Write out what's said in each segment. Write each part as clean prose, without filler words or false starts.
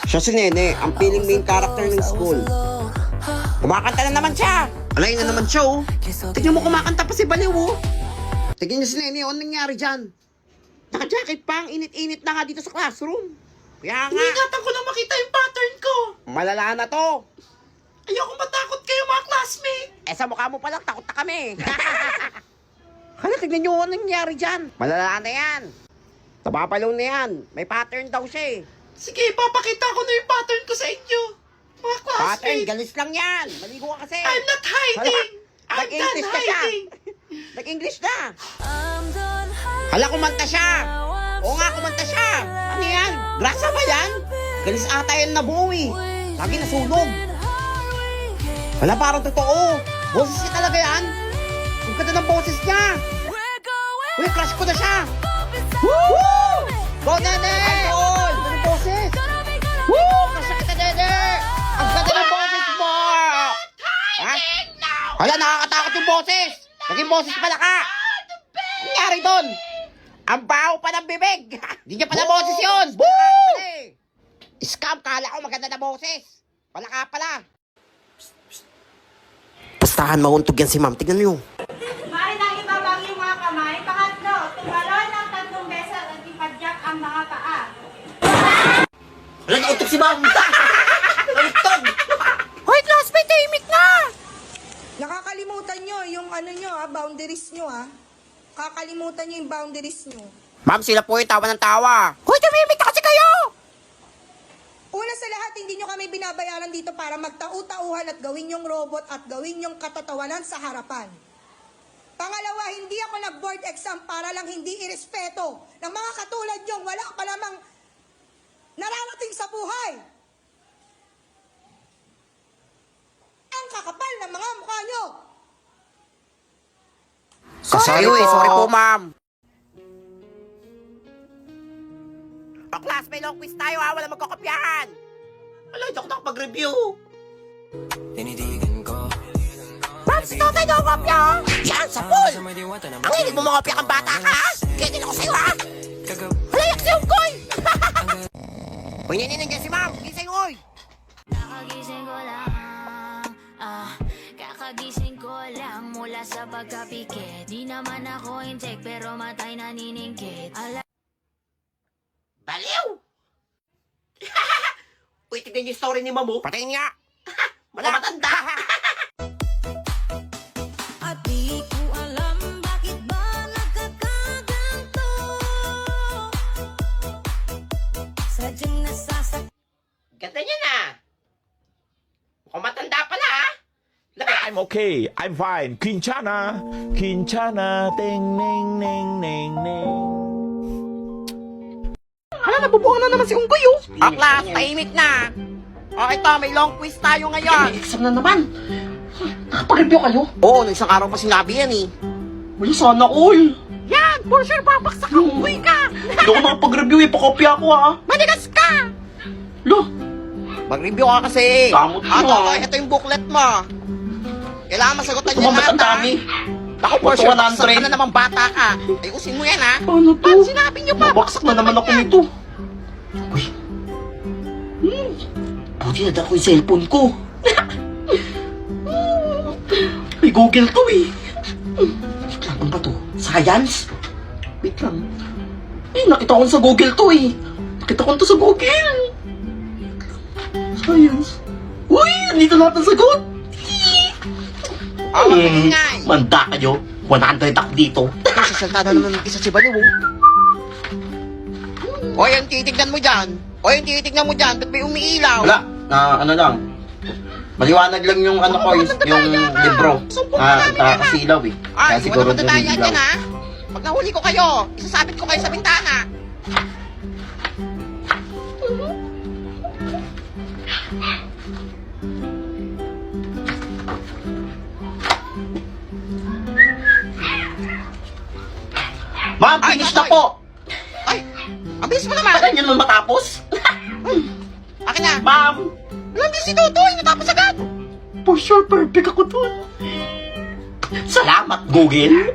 Siya si Nene, ang feeling main character ng school. Kumakanta na naman siya. Alay na naman siya, oh. Tignan mo, kumakanta pa si Baliw, oh. Tignan niyo si Nene, anong nangyari dyan? Naka-jacket pa, ang init-init na nga dito sa classroom. Kaya nga. Iningatan ko lang makita yung pattern ko. Malala na to. Ayoko matakot kayo mga classmate. Sa mukha mo pa lang, takot na kami. Hala, tignan niyo anong nangyari dyan. Malala na yan. Tabapalaw na yan. May pattern daw siya, eh. Sige, papakita ko na yung pattern ko sa inyo. Mga Pattern, classmate. galis lang yan. Maligo ka kasi. I'm not hiding. I'm done Nag-English ka siya. hiding. Nag-English na. Hala, kumanta siya. Oo nga, kumanta siya. Ano yan? Grasa ba yan? Galis ata yan na buo, eh. Lagi nasunog. Hala, parang totoo. Boses niya talaga yan. Ang ganda ng boses niya. Uy, crush ko na siya. Woo! Go, Nene! Idol! Ganda ng boses. Woo! Crush na kita, Nene! Ang ganda ng boses mo! Ha? Hala, nakakatakot yung boses. Naging boses pala ka. Ano nangyari doon? Ang baho pa ng bibig. Hindi niya pala boses yun. Woo! Scam, kala ko maganda na boses. Wala ka pala. Bastahan, mauntog yan si ma'am. Tignan niyo. Maaari nang ibabang yung mga kamay. Pangatlo, tumalon ng 3 beses at ipadyak ang mga paa. Wala, nauntog si ma'am. Nauntog. Hoy, classmate, tahimik na! Nakakalimutan nyo yung boundaries nyo Kakalimutan nyo yung boundaries nyo. Ma'am, sila po yung tawa ng tawa. Hoy, tumimik na kasi kayo! Una sa lahat, hindi nyo kami binabayaran dito para magtau-tauhan at gawin yung robot at gawin yung katatawanan sa harapan. Pangalawa, hindi ako nag-board exam para lang hindi irespeto ng mga katulad nyong wala pa namang nararating sa buhay. Ang kakapal ng mga mukha nyo. Sorry po, ma'am. O class, may long quiz tayo ha. Wala magkakopyahan. Wala, hindi ako nakapag-review. Ma'am, si Totoy daw kopya. Yan, sa pool. Ang hilig mo mga kopya kang bata ka, ha? Kaya din ako sa'yo, ha? Halayak si Ungkoy. Uy, nandiyan si ma'am. Gising, oy. Kakagising ko lang, kakagising ko lang mula sa pagkapikit. Di naman ako intek pero matay naniningkit. Baliw! Uy, tignan yung story ni Mamu. Patayin nga. Wala matanda. At di ko alam bakit ba nagkakaganto. Sadyang nasasak. Ganda niya na. Mukhang matanda pala, ha? I'm okay. I'm fine. Quinchana. Quinchana. Ting, ning, ning, ning, ning. Hala, nabubuang na naman si Unggoy, oh. O class, tahimik na. O ito, may long quiz tayo ngayon. Exam na naman. Nakapag-review kayo? Oo, nung isang araw pa sinabi yan, eh. Uy, sana all. Yan, for sure papaksak ka. Uy ka. Hindi ako nakapag-review, ipakopya ko, ha? Manigas ka. Lo, Mag-review ka kasi. Damot mo, Ito, ah. ito yung booklet mo. Kailangan masagutan niya Tumamat lahat, ang ha? dami. Ako, for sure, 100. baksak ka na naman bata ka. Ayusin mo yan, ha? Paano to? Ba't sinabi niyo pa? Mabaksak na naman ako nito. Uy. Buti na dala ko yung cellphone ko. May Google to eh. Wait lang, ano ba to? Science? Wait lang. Nakita ko sa Google to eh. Nakita ko to sa Google. Science. Uy, andito lahat ng sagot. Ingay. Manda kayo. 100 ako dito. Sasalta na naman ng isa si Baliw, oh. O, yung titignan mo dyan. O, yung titignan mo dyan. Ba't may umiilaw? Wala, ano lang. Maliwanag lang yung ano ko, yung libro. Kasilaw eh. Ay, Kaya wala siguro matatayan doon dyan, ha? Pag nahuli ko kayo, isasabit ko kayo sa bintana. Ma'am, Ay, finish na Totoy. po! Ay, ang bilis mo naman. Bakit yun matapos? Akin na. Ma'am! Walang bilis si Totoy. Natapos agad. For sure, perfect ako dun. Salamat, Google!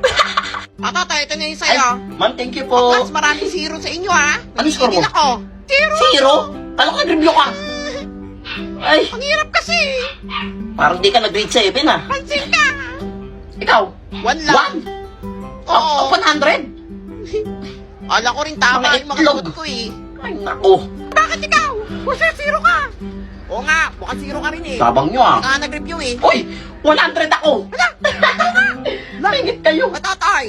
Totoy, ito na yung Ay, sa'yo. ma'am, thank you po. Mas maraming zero sa inyo, ha? Ano score mo? Nagigil ako. Zero. Zero? Kala ko nag-review ka. Ay, Ang hirap kasi. parang di ka nag-grade 7 ah. Pansin ka. Ikaw? 1 lang. 1? Oo. 100? Ala ko rin tama Mga yung mga itlog. sagot ko eh. Ay, naku. Bakit ikaw? Kasi zero ka. Oo nga, mukhang zero ka rin eh. Tabang nyo ah. Hindi ka nga nag-review eh. Uy, 100 ako. Langit kayo. Tatay,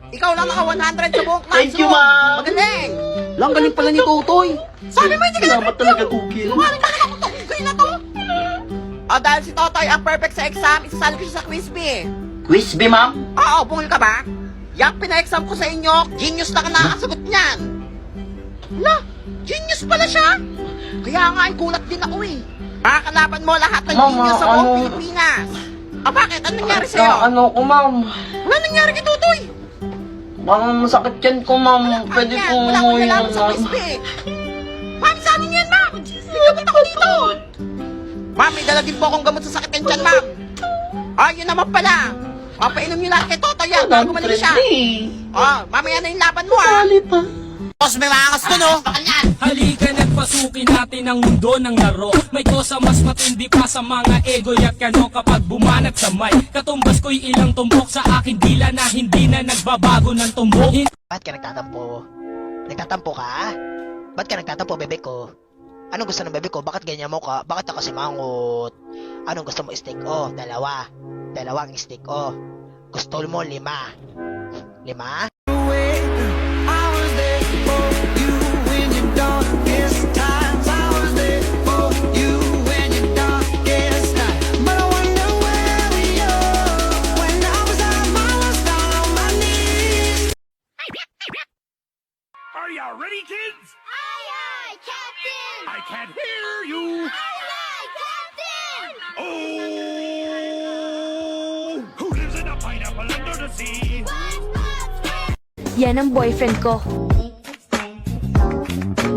ikaw lang naka 100 sa buong classroom. Thank you, ma'am. Magaling. Lang galing pala ni Totoy. Sabi mo hindi ka Salamat nag-review. talaga, Google. Sinungaling talaga ako sa hugay na to. Dahil si Totoy ang perfect sa exam, isasali ko siya sa quiz bee. Quiz B, ma'am? Oo, bungol ka ba? Yang pina-exam ko sa inyo, genius na ka nakakasagot niyan. Hala, genius pala siya. Kaya nga, gulat din ako eh. Makakalaban mo lahat ng Ma'am, genius sa buong ano? Pilipinas. Bakit? Anong nangyari sa'yo? Ano ko, ma'am? Wala nangyari kay Tutoy. Parang masakit yan ko, ma'am. Pwede Ayan, po wala akong umuwi nalaman sa ma'am. quiz bee. Ma'am, sa anin yan, ma'am? Tignan ako dito. Ma'am, may dala din po akong gamot sa sakit ng tiyan, ma'am. Yun naman pala. Papainom niyo lahat kay Toto yan bago malis siya. Mamaya na yung laban mo, ha? Salit pa. Boss, may mga kasto, no? Halika nagpasukin natin ang mundo ng laro. May kosa mas matindi pa sa mga ego at kano kapag bumanat sa mic. Katumbas ko'y ilang tumbok sa akin dila na hindi na nagbabago ng tumbok. Ba't ka nagtatampo? Nagtatampo ka? Ba't ka nagtatampo, bebe ko? Anong gusto ng bebe ko? Bakit ganyan mo ka? Bakit ako simangot? Anong gusto mo stick? Oh, dalawa. Dalawang stick. Oh. Gusto mo 5. 5? Are you ready, kids? Aye, aye, Captain! I can't hear you. Aye, aye, Captain! Oh! Who lives in a pineapple under the sea? Yan ang boyfriend ko.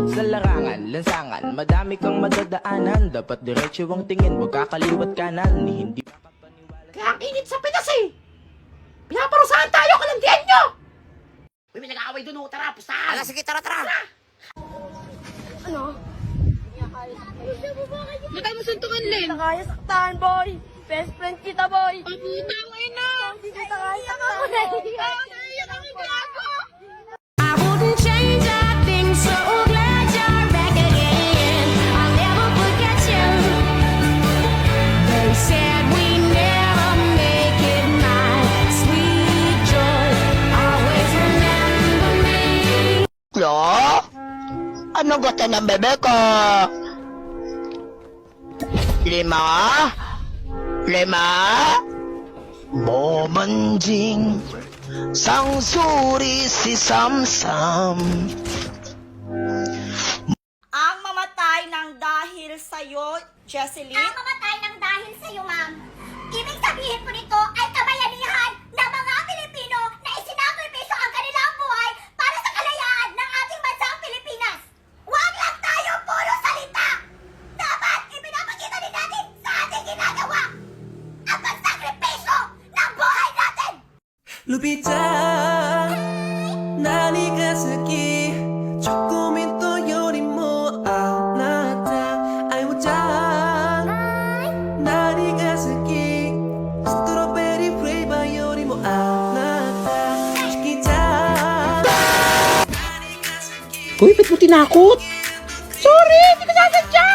Sa larangan, lansangan, madami kang madadaanan. Dapat diretso ang tingin, huwag kakaliwat kanan. Hindi Kaya ang init sa Pinas, eh. Pinaparusahan tayo, kalandian nyo! Uy, may nag-aaway dun, oh. Tara, pustahan. Ala, sige, tara, tara. Hindi tayo masuntukan, Len. Kaya saktahan, boy. Best friend kita, boy. Ang putang ina. Hindi kita kaya saktahan, boy. Naiiyak ang gago. I wouldn't change a thing, so glad you're back again. I'll never forget you. They said we never make it, my sweet joy. Always remember me. Lo? Ano gusto ng bebe ko? 5? 5? Bomanjing sang suri si Samsam. Ang mamatay ng dahil sa'yo, Jesseline. Ang mamatay ng dahil sa iyo, ma'am. Ibig sabihin po nito ay kabayanihan ng mga Pilipino na isinakripisyo ang kanilang buhay para sa kalayaan ng ating bansang Pilipinas. Huwag lang tayo puro salita. Dapat ipinapakita din natin sa ating ginagawa ang pagsakripisyo ng buhay natin. Lupita, nani ka saki, chokomento yori mo anata, ay mo dyan. Nani ka saki, strawberry flavor yori mo anata, chikita. Uy, ba't mo tinakot? Sorry, hindi ko sasadya.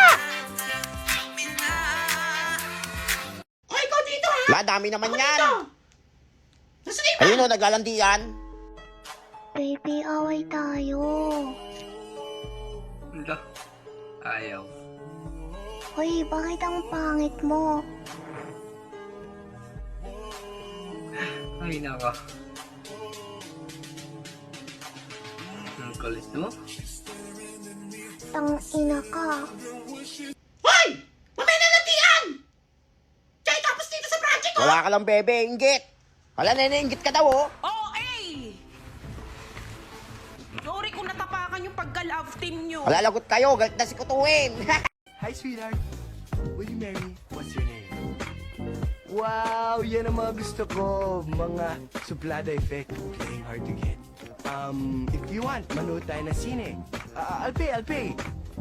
Ay, ikaw dito, ha? La, dami naman yan. Ayun, o, naglalandian. Baby, away tayo. ayaw. Hoy, bakit ang pangit mo? Ay, naka. Ang kulit mo? Tang ina ka. Hoy! Mamaya nalandian! Kaya tapos dito sa project, oh. Wala ka lang, bebe, inggit. Wala na inggit ka daw, oh. Oh, eh! Sorry kung natapakan yung pagka-love team nyo. Wala lagot kayo, galit na si Kutuin. Hi, sweetheart. Will you marry me? What's your name? Wow, yan ang mga gusto ko. Mga suplada effect. Playing hard to get. If you want, manood tayo ng sine. I'll pay.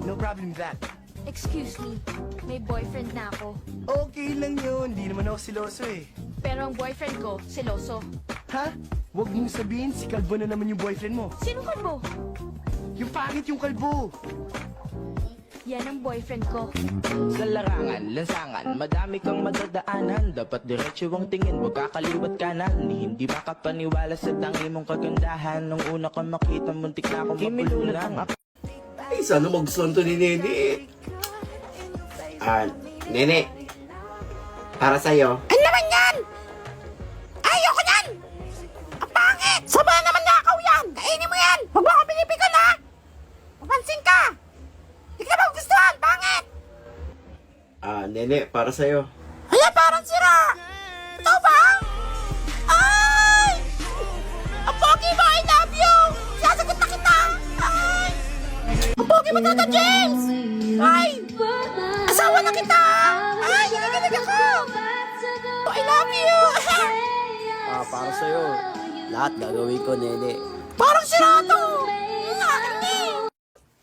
No problem with that. Excuse me, may boyfriend na ako. Okay lang yun. Di naman ako siloso eh. Pero ang boyfriend ko, seloso. Ha? Huwag mong sabihin si Kalbo na naman yung boyfriend mo. Sino ka mo? Yung pangit yung Kalbo. Yan ang boyfriend ko. Sa larangan, lansangan, madami kang madadaanan. Dapat diretso ang tingin, huwag kakaliwat kanan. Hindi makapaniwala sa tangi mong kagandahan. Nung una kang makita, muntik na akong mapulunan. Ay, sana magustuhan to ni Nene. Nene. Para sa'yo. Ano naman yan? Ayoko yan! Ang pangit! Saba naman nakaw yan! Kainin mo yan! Huwag mo ako pinipikon ha! Mapansin ka! Hindi ka magustuhan! Pangit! Nene, para sa'yo. Hala, parang sira! Ito ba? Ay! Ang pogi mo! I love you! Sasagot na kita! Ay! Ang pogi mo Tata James! Ay! Asawa na kita! Ay! Nagagalig ako! I love you! Para sa'yo. Lahat gagawin ko, Nene. Parang sira to!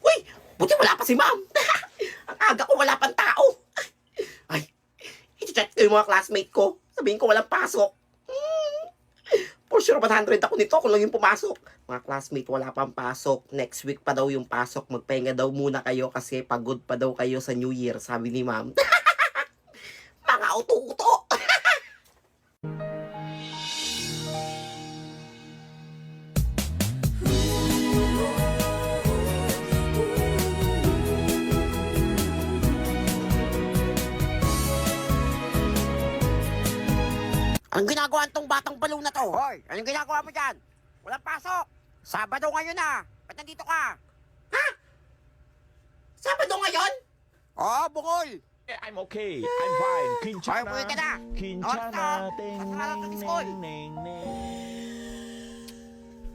Uy! Buti wala pa si ma'am! Ang aga ko wala pang tao! Ay! I-chat ko yung mga classmate ko. Sabihin ko walang pasok. For sure 100 ako nito kung lang yung pumasok. Mga classmate, wala pang pasok. Next week pa daw yung pasok. Magpahinga daw muna kayo kasi pagod pa daw kayo sa New Year, sabi ni ma'am. Mga uto-uto! Anong ginagawa nitong batang balo na to? Hoy, anong ginagawa mo dyan? Walang pasok. Sabado ngayon na. Ba't nandito ka? Ha? Sabado ngayon? Oo, bukol. I'm okay. I'm fine. Hoy, Kinchana. buhay ka na. Kinchana. Ting, Pasalamat ning, ka sa school. ning, ning, ning.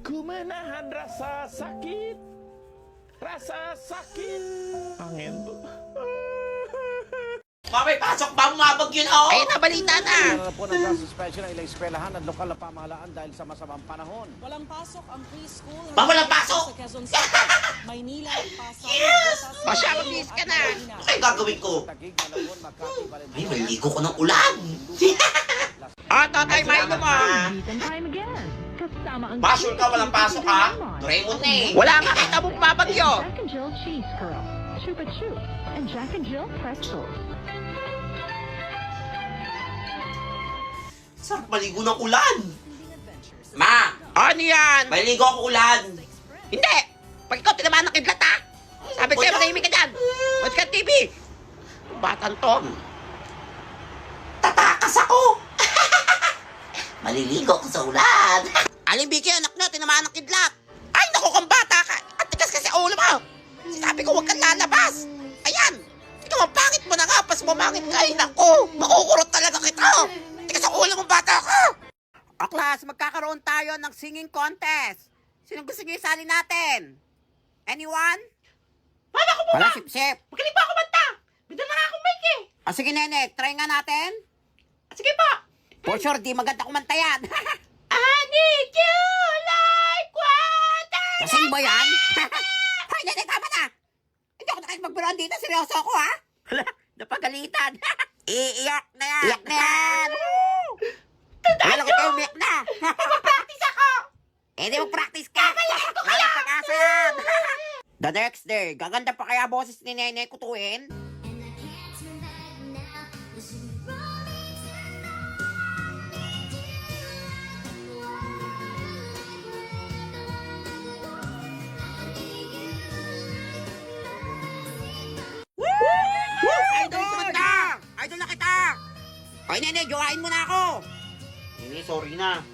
Ku menahan rasa sakit. Rasa sakit. Angin to. May pasok ba? Umabag yun, oh. Ayun na, balita na. Po ng suspension ng ilang eskwelahan at lokal na pamahalaan dahil sa masamang panahon. Walang pasok ang preschool. Walang pasok? Sa Quezon City, Maynila, Pasay. Yes! Pasya, mag-miss ka na. Ano kayo gagawin ko? Ay, maligo ko ng ulan. Tatay, Milo mo. Pasok ka, walang pasok ha? Doraemon na eh. Wala nga kita mong babagyo. Jack and Jill Cheese Curl, Chupa Chup, and Jack and Jill Pretzels. Sarap maligo ng ulan. Ma! Ano yan? Maligo ako ulan. Hindi! Pag ikaw tinamaan ng kidlat ha? Sabi ko sa'yo, matahimik ka dyan. Watch ka TV. Batang to. Tatakas ako. Maliligo ko sa ulan. Aling Vicky, anak nyo, tinamaan ng kidlat. Ay, naku, kung bata ka. At tigas kasi ulo mo. Sabi ko, huwag kang lalabas. Ayan. Ikaw, ang pangit mo na nga. Pas mamangit ka. Ay, naku. Makukurot talaga kita. Tigas ang ulo mo, bata ka. O, class, magkakaroon tayo ng singing contest. Sino gusto nyo isali natin? Anyone? Wala ko po ba? Wala, sip-sip. Magaling pa ako banta. Bidal na nga akong mic eh. Sige, Nene, try nga natin. Sige pa. For sure, di maganda kumanta yan. I need you like water. Lasing ba yan? Hoy, Nene, tama na. Hindi ako nakikipagbiruan dito. Seryoso ako, ha? Hala, napagalitan. Iiyak na yan. Iyak na yan. Wala ko tayo, umiyak na. Mag-practice ako. Di mag-practice ka. Wala pag-asa yan. The next day, gaganda pa kaya boses ni Nene kutuin? Idol kumanta! Idol na kita! Hoy, Nene, jowain mo na ako! Nene, sorry na.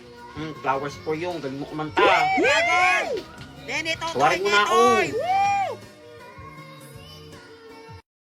Flowers for you. Galing mo kumanta. Nene, Nene, to. Tawarin mo na ako.